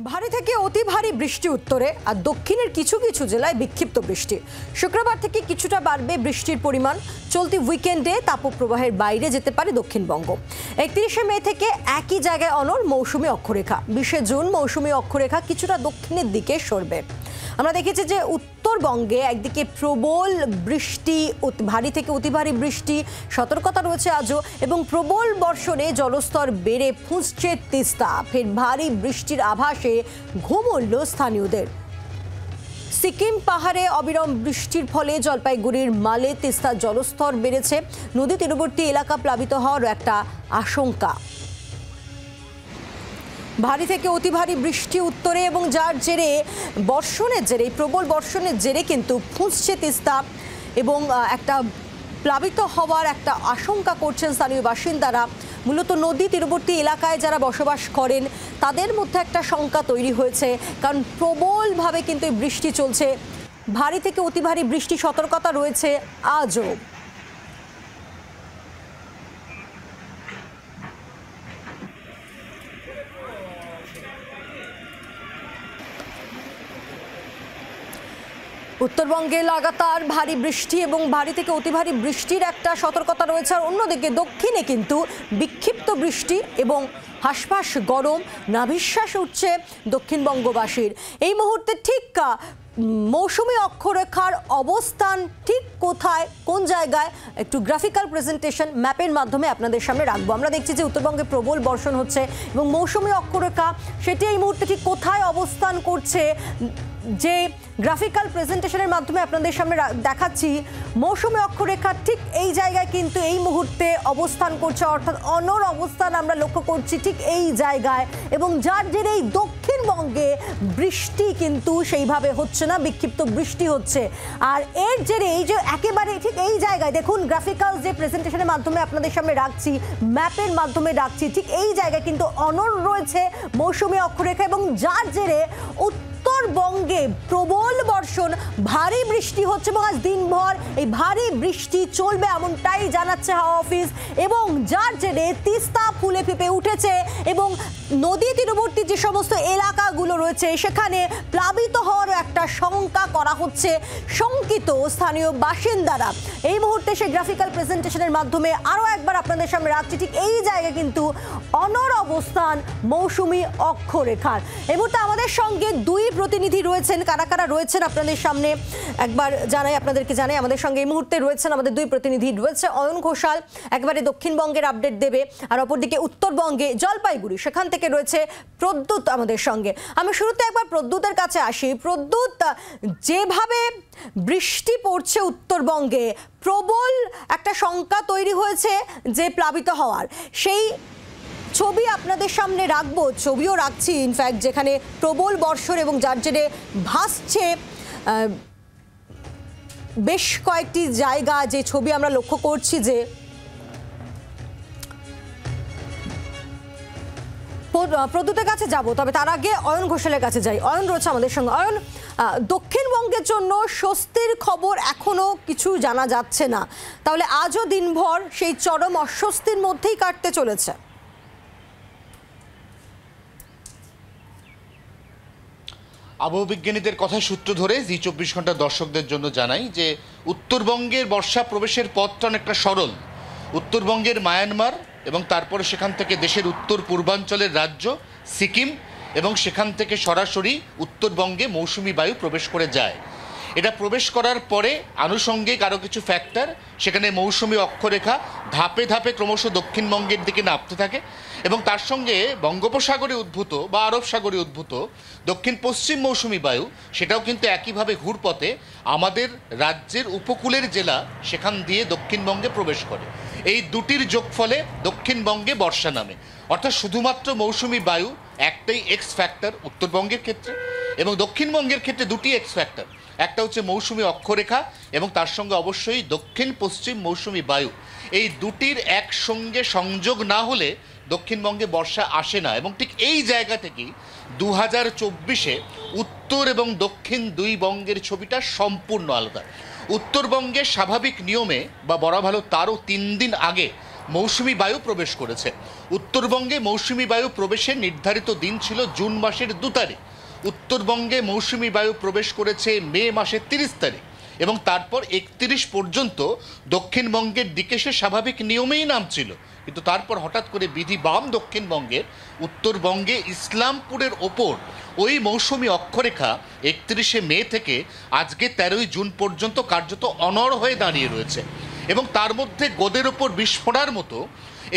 ভারী থেকে অতি ভারী বৃষ্টি উত্তরে আর দক্ষিণের কিছু কিছু জেলায় বিক্ষিপ্ত বৃষ্টি। শুক্রবার থেকে কিছুটা বাড়বে বৃষ্টির পরিমাণ। চলতি উইকেন্ডে তাপপ্রবাহের বাইরে যেতে পারে দক্ষিণবঙ্গ। 31শে মে থেকে একই জায়গায় অনড় মৌসুমি অক্ষরেখা। 20শে জুন মৌসুমি অক্ষরেখা কিছুটা দক্ষিণের দিকে সরবে। আমরা দেখেছি যে উত্তরবঙ্গে একদিকে প্রবল বৃষ্টি, ভারী থেকে অতি ভারী বৃষ্টি সতর্কতা রয়েছে আজও, এবং প্রবল বর্ষণে জলস্তর বেড়ে ফুঁসছে তিস্তা। ফের ভারী বৃষ্টির আভাসে ঘুম উড়ল স্থানীয়দের। সিকিম পাহাড়ে অবিরাম বৃষ্টির ফলে জলপাইগুড়ির মালে তিস্তার জলস্তর বেড়েছে। নদী তীরবর্তী এলাকা প্লাবিত হওয়ার একটা আশঙ্কা। ভারী থেকে অতি ভারী বৃষ্টি উত্তরে এবং যার জেরে বর্ষণের জেরে প্রবল বর্ষণের জেরে কিন্তু ফুঁসছে তিস্তা এবং একটা প্লাবিত হওয়ার একটা আশঙ্কা করছেন স্থানীয় বাসিন্দারা। মূলত নদী তীরবর্তী এলাকায় যারা বসবাস করেন তাদের মধ্যে একটা শঙ্কা তৈরি হয়েছে, কারণ প্রবলভাবে কিন্তু বৃষ্টি চলছে। ভারী থেকে অতি ভারী বৃষ্টি সতর্কতা রয়েছে আজও। উত্তরবঙ্গে লাগাতার ভারী বৃষ্টি এবং ভারী থেকে অতি ভারী বৃষ্টির একটা সতর্কতা রয়েছে। আর অন্যদিকে দক্ষিণে কিন্তু বিক্ষিপ্ত বৃষ্টি এবং হাঁসফাঁস গরম, নাভিশ্বাস উঠছে দক্ষিণবঙ্গবাসীর। এই মুহূর্তে ঠিক মৌসুমি অক্ষরেখার অবস্থান ঠিক কোথায়, কোন জায়গায়, একটু গ্রাফিক্যাল প্রেজেন্টেশন ম্যাপের মাধ্যমে আপনাদের সামনে রাখবো। আমরা দেখছি যে উত্তরবঙ্গে প্রবল বর্ষণ হচ্ছে এবং মৌসুমি অক্ষরেখা সেটি এই মুহূর্তে ঠিক কোথায় অবস্থান করছে, যে গ্রাফিক্যাল প্রেজেন্টেশনের মাধ্যমে আপনাদের সামনে দেখাচ্ছি। মৌসুমি অক্ষরেখা ঠিক এই জায়গায় কিন্তু এই মুহূর্তে অবস্থান করছে, অর্থাৎ অনড় অবস্থান আমরা লক্ষ্য করছি ঠিক এই জায়গায়, এবং যার জেরে এই দক্ষিণবঙ্গে বৃষ্টি কিন্তু সেইভাবে হচ্ছে না, বিক্ষিপ্ত বৃষ্টি হচ্ছে। আর এর জেরে এই যে একেবারে ঠিক এই জায়গায় দেখুন, গ্রাফিক্যাল যে প্রেজেন্টেশনের মাধ্যমে আপনাদের সামনে রাখছি, ম্যাপের মাধ্যমে রাখছি, ঠিক এই জায়গায় কিন্তু অনড় রয়েছে মৌসুমি অক্ষরেখা, এবং যার জেরে উত্তরবঙ্গে প্রবল বর্ষণ, ভারী বৃষ্টি হচ্ছে এবং আজ দিনভর এই ভারী বৃষ্টি চলবে এমনটাই জানাচ্ছে হাওয়া অফিস। এবং যার জেরে তিস্তা ফুলে ফেঁপে উঠেছে এবং নদী তীরবর্তী যে সমস্ত এলাকাগুলো রয়েছে সেখানে প্লাবিত হওয়ার একটা শঙ্কা করা হচ্ছে শঙ্কিত স্থানীয় বাসিন্দারা। এই মুহূর্তে সেই গ্রাফিক্যাল প্রেজেন্টেশনের মাধ্যমে আরও একবার আপনাদের সামনে রাখছি ঠিক এই জায়গায় কিন্তু অনড় অবস্থান মৌসুমি অক্ষরেখার। এই মুহূর্তে আমাদের সঙ্গে দুই প্রতিনিধি রয়েছেন। কারা কারা রয়েছেন আপনাদের সামনে একবার আপনাদেরকে জানাই। আমাদের সঙ্গে এই মুহূর্তে রয়েছেন আমাদের দুই প্রতিনিধি। রয়েছে অয়ন ঘোষাল, একেবারে দক্ষিণবঙ্গের আপডেট দেবে, আর অপরদিকে উত্তরবঙ্গে জলপাইগুড়ি সেখান থেকে রয়েছে প্রদ্যুৎ আমাদের সঙ্গে। আমি শুরুতে একবার প্রদ্যুতের কাছে আসি। প্রদ্যুৎ, যেভাবে বৃষ্টি পড়ছে উত্তরবঙ্গে, প্রবল একটা শঙ্কা তৈরি হয়েছে যে প্লাবিত হওয়ার, সেই ছবি আপনাদের সামনে রাখবো, ছবিও রাখছি ইনফ্যাক্ট, যেখানে প্রবল বর্ষণ এবং যার জেরে ভাসছে বেশ কয়েকটি জায়গা, যে ছবি আমরা লক্ষ্য করছি। যে প্রদ্যুতের কাছে যাব, তবে তার আগে অয়ন ঘোষালের কাছে যাই। অয়ন রয়েছে আমাদের সঙ্গে। অয়ন, দক্ষিণবঙ্গের জন্য স্বস্তির খবর এখনো কিছু জানা যাচ্ছে না, তাহলে আজও দিনভর সেই চরম অস্বস্তির মধ্যেই কাটতে চলেছে। আবহবিজ্ঞানীদের কথা সূত্র ধরে জি24 ঘন্টা দর্শকদের জন্য জানাই যে উত্তরবঙ্গের বর্ষা প্রবেশের পথটা অনেকটা সরল। উত্তরবঙ্গের মায়ানমার এবং তারপরে সেখান থেকে দেশের উত্তর পূর্বাঞ্চলের রাজ্য সিকিম, এবং সেখান থেকে সরাসরি উত্তরবঙ্গে মৌসুমি বায়ু প্রবেশ করে যায়। এটা প্রবেশ করার পরে আনুষঙ্গিক আরও কিছু ফ্যাক্টর, সেখানে মৌসুমি অক্ষরেখা ধাপে ধাপে ক্রমশ দক্ষিণবঙ্গের দিকে নামতে থাকে, এবং তার সঙ্গে বঙ্গোপসাগরে উদ্ভূত বা আরব সাগরে উদ্ভূত দক্ষিণ পশ্চিম মৌসুমি বায়ু, সেটাও কিন্তু একইভাবে ঘুরপথে আমাদের রাজ্যের উপকূলের জেলা সেখান দিয়ে দক্ষিণবঙ্গে প্রবেশ করে। এই দুটির যোগফলে দক্ষিণবঙ্গে বর্ষা নামে। অর্থাৎ শুধুমাত্র মৌসুমি বায়ু একটাই এক্স ফ্যাক্টর উত্তরবঙ্গের ক্ষেত্রে, এবং দক্ষিণবঙ্গের ক্ষেত্রে দুটি এক্স ফ্যাক্টর। একটা হচ্ছে মৌসুমি অক্ষরেখা এবং তার সঙ্গে অবশ্যই দক্ষিণ পশ্চিম মৌসুমি বায়ু। এই দুটির একসঙ্গে সংযোগ না হলে দক্ষিণবঙ্গে বর্ষা আসে না। এবং ঠিক এই জায়গা থেকেই 2024-এ উত্তর এবং দক্ষিণ দুই বঙ্গের ছবিটা সম্পূর্ণ আলাদা। উত্তরবঙ্গে স্বাভাবিক নিয়মে বা বলা ভালো তারও 3 দিন আগে মৌসুমি বায়ু প্রবেশ করেছে। উত্তরবঙ্গে মৌসুমি বায়ু প্রবেশের নির্ধারিত দিন ছিল জুন মাসের 2 তারিখ। উত্তরবঙ্গে মৌসুমি বায়ু প্রবেশ করেছে মে মাসের 30 তারিখ এবং তারপর 31 পর্যন্ত দক্ষিণবঙ্গের দিকে সে স্বাভাবিক নিয়মেই নামছিল। কিন্তু তারপর হঠাৎ করে বিধি বাম দক্ষিণবঙ্গের উত্তরবঙ্গে ইসলামপুরের ওপর ওই মৌসুমি অক্ষরেখা 31শে মে থেকে আজকে 13ই জুন পর্যন্ত কার্যত অনড় হয়ে দাঁড়িয়ে রয়েছে এবং তার মধ্যে গোদের ওপর বিস্ফোরার মতো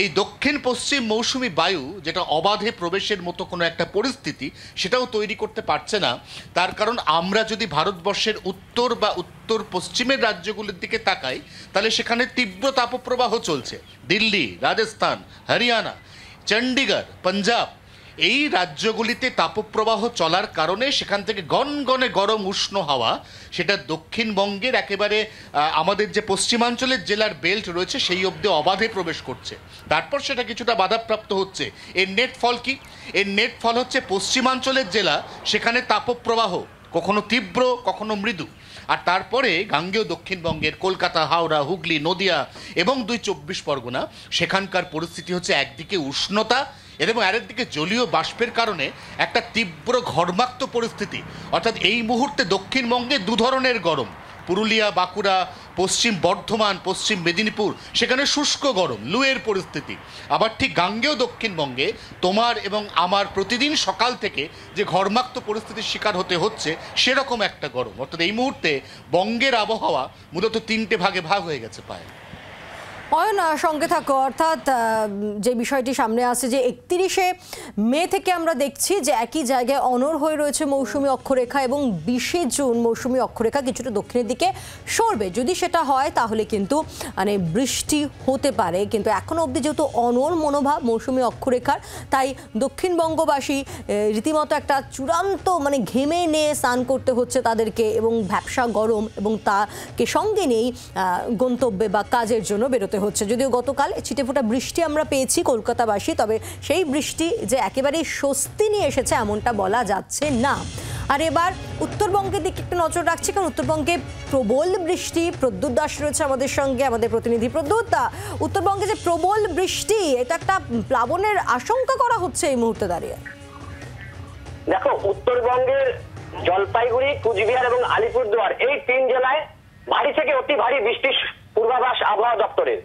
এই দক্ষিণ পশ্চিম মৌসুমি বায়ু, যেটা অবাধে প্রবেশের মতো কোনো একটা পরিস্থিতি সেটাও তৈরি করতে পারছে না। তার কারণ আমরা যদি ভারতবর্ষের উত্তর বা উত্তর পশ্চিমের রাজ্যগুলির দিকে তাকাই তাহলে সেখানে তীব্র তাপপ্রবাহ চলছে। দিল্লি, রাজস্থান, হরিয়ানা, চণ্ডীগড়, পাঞ্জাব, এই রাজ্যগুলিতে তাপপ্রবাহ চলার কারণে সেখান থেকে গনগনে গরম উষ্ণ হাওয়া সেটা দক্ষিণবঙ্গের একেবারে আমাদের যে পশ্চিমাঞ্চলের জেলার বেল্ট রয়েছে সেই অবধি অবাধে প্রবেশ করছে। তারপর সেটা কিছুটা বাধাপ্রাপ্ত হচ্ছে। এর নেট ফল কি? এর নেট ফল হচ্ছে পশ্চিমাঞ্চলের জেলা, সেখানে তাপপ্রবাহ কখনো তীব্র কখনো মৃদু। আর তারপরে গাঙ্গেয় দক্ষিণবঙ্গের কলকাতা, হাওড়া, হুগলি, নদিয়া এবং 2 চব্বিশ পরগনা, সেখানকার পরিস্থিতি হচ্ছে একদিকে উষ্ণতা এবং আরেকদিকে জলীয় বাষ্পের কারণে একটা তীব্র ঘর্মাক্ত পরিস্থিতি। অর্থাৎ এই মুহূর্তে দক্ষিণবঙ্গে 2 ধরনের গরম। পুরুলিয়া, বাঁকুড়া, পশ্চিম বর্ধমান, পশ্চিম মেদিনীপুর, সেখানে শুষ্ক গরম, লুয়ের পরিস্থিতি। আবার ঠিক গাঙ্গেয় দক্ষিণবঙ্গে তোমার এবং আমার প্রতিদিন সকাল থেকে যে ঘর্মাক্ত পরিস্থিতির শিকার হতে হচ্ছে সেরকম একটা গরম। অর্থাৎ এই মুহূর্তে বঙ্গের আবহাওয়া মূলত 3টে ভাগে ভাগ হয়ে গেছে পায়। অয়ন, সঙ্গে থাকো। অর্থাৎ যে বিষয়টি সামনে আসছে যে 31শে মে থেকে আমরা দেখছি যে একই জায়গায় অনড় হয়ে রয়েছে মৌসুমি অক্ষরেখা এবং 20শে জুন মৌসুমি অক্ষরেখা কিছুটা দক্ষিণের দিকে সরবে। যদি সেটা হয় তাহলে কিন্তু মানে বৃষ্টি হতে পারে, কিন্তু এখনও অবধি যেহেতু অনড় মনোভাব মৌসুমি অক্ষরেখার, তাই দক্ষিণবঙ্গবাসী রীতিমতো একটা চূড়ান্ত মানে ঘেমে নিয়ে স্নান করতে হচ্ছে তাদেরকে এবং ভ্যাপসা গরম এবং তাকে সঙ্গে নিয়েই গন্তব্যে বা কাজের জন্য বেরোতে হচ্ছে। যদিও গতকাল ছিটেফোঁটা বৃষ্টি আমরা পেয়েছি কলকাতাবাসী, তবে সেই বৃষ্টি যে একেবারেই স্বস্তি নিয়ে এসেছে এমনটা বলা যাচ্ছে না। আর এবার উত্তরবঙ্গের দিকে একটু নজর রাখছি, কারণ উত্তরবঙ্গে প্রবল বৃষ্টি। প্রদ্যুৎ দাস রয়েছে আমাদের সঙ্গে, আমাদের প্রতিনিধি প্রদ্যুৎ। উত্তরবঙ্গে যে প্রবল বৃষ্টি, এটা একটা প্লাবনের আশঙ্কা করা হচ্ছে এই মুহূর্তে দাঁড়িয়ে। দেখো, উত্তরবঙ্গের জলপাইগুড়ি, কুচবিহার এবং আলিপুরদুয়ার এই 3 জেলায় ভারী থেকে অতি ভারী বৃষ্টির পূর্বাভাস আবহাওয়া দপ্তরের।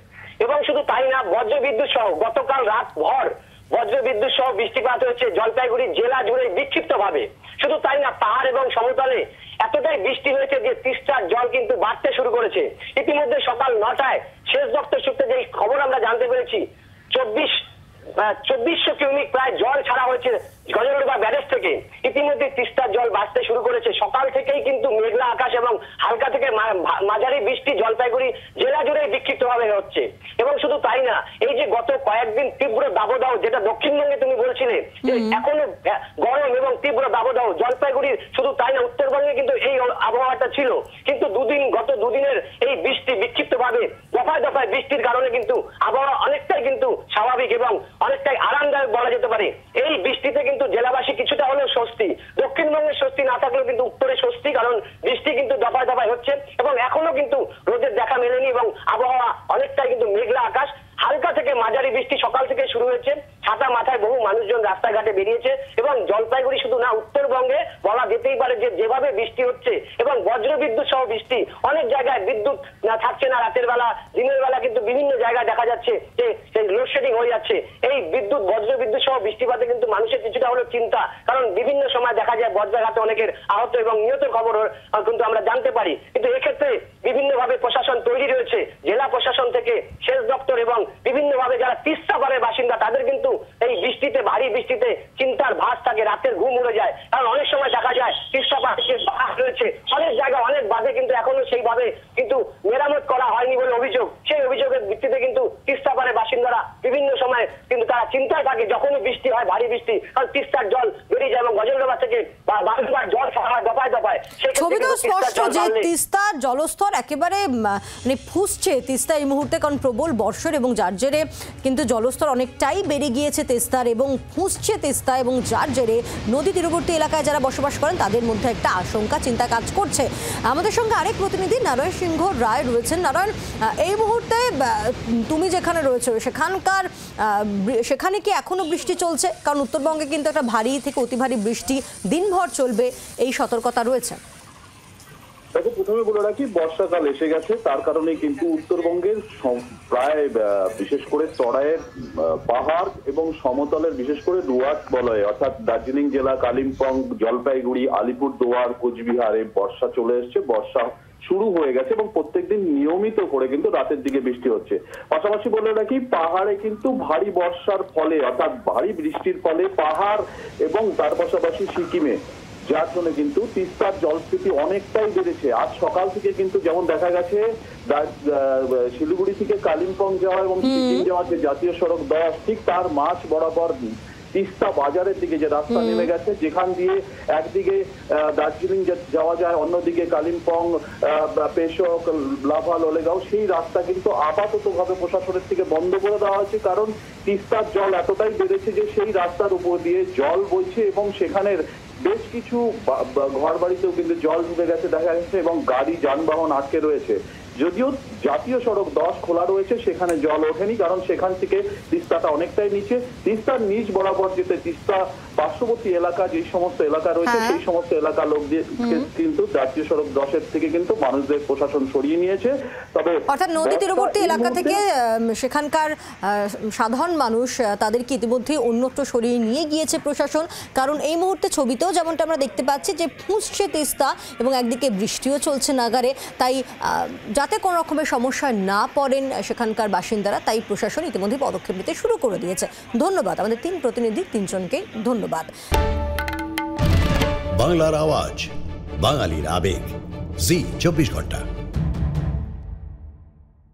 এবং শুধু তাই না, বজ্রবিদ্যুৎ সহ গতকাল রাত ভর বজ্রবিদ্যুৎ সহ বৃষ্টিপাত হয়েছে জলপাইগুড়ি জেলা জুড়ে বিক্ষিপ্ত ভাবে। শুধু তাই না, পাহাড় এবং সমতলে এতটাই বৃষ্টি হয়েছে যে তিস্তার জল কিন্তু বাড়তে শুরু করেছে। ইতিমধ্যে সকাল 9টায় সেচ দপ্তর সূত্রে যে খবর আমরা জানতে পেরেছি, 2400 কিউমিক প্রায় জল ছাড়া হয়েছে গজরডুবা ব্যারেজ থেকে। ইতিমধ্যে তিস্তার জল বাড়তে শুরু করেছে। সকাল থেকেই কিন্তু মেঘলা আকাশ এবং হালকা থেকে মাঝারি বৃষ্টি জলপাইগুড়ি জেলা জুড়ে বিক্ষিপ্তভাবে হচ্ছে। এবং শুধু তাই না, এই যে গত কয়েকদিন তীব্র দাবদাহ, যেটা দক্ষিণবঙ্গে তুমি বলছিলে যে এখনো গরম এবং তীব্র দাবদাহ, জলপাইগুড়ির শুধু তাই না উত্তরবঙ্গে কিন্তু এই আবহাওয়াটা ছিল। কিন্তু গত দুদিনের এই বৃষ্টি বিক্ষিপ্তভাবে দফায় দফায় বৃষ্টির কারণে কিন্তু আবহাওয়া অনেকটাই কিন্তু স্বাভাবিক এবং অনেকটাই আরামদায়ক বলা যেতে পারে। এই বৃষ্টিতে কিন্তু জেলাবাসী কিছুটা হলেও স্বস্তি। দক্ষিণবঙ্গের স্বস্তি না থাকলেও কিন্তু উত্তরে স্বস্তি, কারণ বৃষ্টি কিন্তু দফায় দফায় হচ্ছে এবং এখনো কিন্তু রোদের দেখা মেলেনি এবং আবহাওয়া অনেকটাই কিন্তু মেঘলা আকাশ। হালকা থেকে মাঝারি বৃষ্টি সকাল থেকে শুরু হয়েছে। ছাতা মাথায় বহু মানুষজন রাস্তাঘাটে বেরিয়েছে এবং জলপাইগুড়ি শুধু না, উত্তরবঙ্গে বলা যেতেই পারে যে যেভাবে বৃষ্টি হচ্ছে এবং বজ্রবিদ্যুৎ সহ বৃষ্টি, অনেক জায়গায় বিদ্যুৎ থাকছে না রাতের বেলা, দিনের বেলা কিন্তু বিভিন্ন জায়গায় দেখা যাচ্ছে যে লোডশেডিং হয়ে যাচ্ছে। এই বিদ্যুৎ বজ্রবিদ্যুৎ সহ বৃষ্টিপাতে কিন্তু মানুষের কিছুটা হলো চিন্তা, কারণ বিভিন্ন সময় দেখা যায় বজ্রাঘাতে অনেকের আহত এবং নিহতের খবর কিন্তু আমরা জানতে পারি। কিন্তু এক্ষেত্রে বিভিন্নভাবে প্রশাসন তৈরি রয়েছে, জেলা প্রশাসন থেকে সেচ দপ্তর এবং বিভিন্নভাবে যারা তিস্তা পাড়ের বাসিন্দা তাদের কিন্তু এই বৃষ্টিতে, ভারী বৃষ্টিতে চিন্তার ভাঁজ থাকে, রাতের ঘুম উড়ে যায়। কারণ অনেক সময় দেখা যায় তিস্তা পাড়ে রয়েছে অনেক জায়গায়, অনেক বাঁধে কিন্তু এখনো সেইভাবে কিন্তু মেরামত করা হয়নি বলে অভিযোগ। সেই অভিযোগের ভিত্তিতে কিন্তু তিস্তা পাড়ের বাসিন্দারা বিভিন্ন সময় কিন্তু তারা চিন্তায় থাকে যখনই বৃষ্টি হয়, ভারী বৃষ্টি, কারণ তিস্তার জল বেরিয়ে যায় এবং গজেন্দ্রবাগ থেকে বারবার জল ছাড়া হয় দফায় দফায়। ছবি তো স্পষ্ট যে তিস্তার জলস্তর একেবারে মানে ফুসছে তিস্তা এই মুহূর্তে, কারণ প্রবল বর্ষণ এবং যার জেরে কিন্তু জলস্তর অনেকটাই বেড়ে গিয়েছে তিস্তার এবং ফুসছে তিস্তা, এবং যার জেরে নদী তীরবর্তী এলাকায় যারা বসবাস করেন তাদের মধ্যে একটা আশঙ্কা চিন্তা কাজ করছে। আমাদের সঙ্গে আরেক প্রতিনিধি নারায়ণ সিংহ রায় রয়েছেন। নারায়ণ, এই মুহূর্তে তুমি যেখানে রয়েছে সেখানে কি এখনো বৃষ্টি চলছে? কারণ উত্তরবঙ্গে কিন্তু একটা ভারী থেকে অতি ভারী বৃষ্টি দিনভর চলবে, এই সতর্কতা রয়েছে। দেখো, প্রথমে বলে রাখি, বর্ষাকাল এসে গেছে, তার কারণে কিন্তু উত্তরবঙ্গের প্রায় বিশেষ করে তরাইয়ের পাহাড় এবং সমতলের বিশেষ করে ডুয়ার্স বলয়ে অর্থাৎ দার্জিলিং জেলা, কালিম্পং, জলপাইগুড়ি, আলিপুরদুয়ার, কোচবিহারে বর্ষা চলে এসছে, বর্ষা শুরু হয়ে গেছে এবং প্রত্যেকদিন নিয়মিত করে কিন্তু রাতের দিকে বৃষ্টি হচ্ছে। পাশাপাশি বলে রাখি, পাহাড়ে কিন্তু ভারী বর্ষার ফলে অর্থাৎ ভারী বৃষ্টির ফলে পাহাড় এবং তার পাশাপাশি সিকিমে, যার জন্য কিন্তু তিস্তার জলস্থিতি অনেকটাই বেড়েছে। আজ সকাল থেকে কিন্তু যেমন দেখা গেছে শিলিগুড়ি থেকে কালিম্পং যাওয়া এবং সিকিম যাওয়ার যে জাতীয় সড়ক 10 ঠিক তার মাঝ বরাবর তিস্তা বাজারের দিকে যে রাস্তা নেমে গেছে, যেখান দিয়ে একদিকে দার্জিলিং যাওয়া যায়, অন্যদিকে কালিম্পং, পেশক, লাভা, লোলেগাঁও, সেই রাস্তা কিন্তু আপাতত ভাবে প্রশাসনের থেকে বন্ধ করে দেওয়া হয়েছে। কারণ তিস্তার জল এতটাই বেড়েছে যে সেই রাস্তার উপর দিয়ে জল বইছে এবং সেখানের বেশ কিছু ঘর বাড়িতেও কিন্তু জল ঢুকে গেছে দেখা গেছে এবং গাড়ি যানবাহন আটকে রয়েছে। যদিও জাতীয় সড়ক 10 খোলা রয়েছে, সেখানে জল ওঠেনি, কারণ সেখান থেকে তিস্তাটা অনেকটাই নিচে। তিস্তার নিচ বরাবর যেতে তিস্তা পার্শ্ববর্তী এলাকা যে সমস্ত এলাকা রয়েছে সেই সমস্ত এলাকা লোক দিয়ে কিন্তু জাতীয় সড়ক 10 থেকে কিন্তু মানুষদের প্রশাসন সরিয়ে নিয়েছে। তবে অর্থাৎ নদী তীরবর্তী এলাকা থেকে সেখানকার সাধারণ মানুষ তাদেরকে ইতিমধ্যে অন্যত্র সরিয়ে নিয়ে গিয়েছে প্রশাসন, কারণ এই মুহূর্তে ছবিতেও যেমনটা আমরা দেখতে পাচ্ছি যে ফুঁসছে তিস্তা এবং একদিকে বৃষ্টিও চলছে নাগারে, তাই যাতে কোনো রকমের সমস্যায় না পড়েন সেখানকার বাসিন্দারা, তাই প্রশাসন ইতিমধ্যে পদক্ষেপ নিতে শুরু করে দিয়েছে। ধন্যবাদ আমাদের 3 প্রতিনিধি, 3জনকে ধন্যবাদ। বাংলার আওয়াজ, বাঙালির আবেগ, জি 24 ঘন্টা।